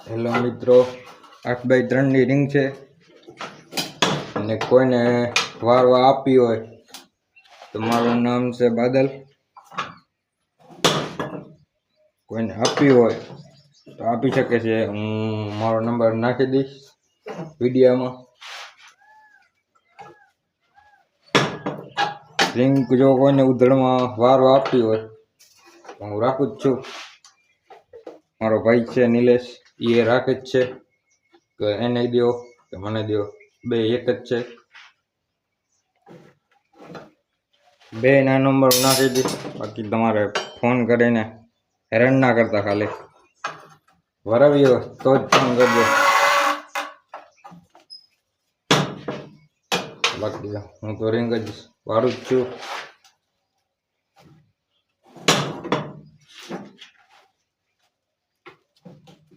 Hello મિત્રો, 8x3 ની ring છે અને કોઈને વારવા આપી હોય તો મારું નામ છે બાદલ. કોઈને આપી હોય તો આપી શકે છે. હું મારો નંબર નાખી દઈશ વિડીયોમાં. રિંગ જો કોઈને ઉધડમાં વારવા આપી હોય તો હું રાખું જ છું. મારો ભાઈ છે નિલેશ, એ રાખે જ છે કે એને દો કે મને દો, બે એક જ છે. બે ના નંબર નાખી દઈશ. બાકી તમારે ફોન કરીને હેરાન ના કરતા, ખાલી વરાવ્યો તો જ ફોન કરજો. બાકી હું તો રિંગ જ વાળું જ છું.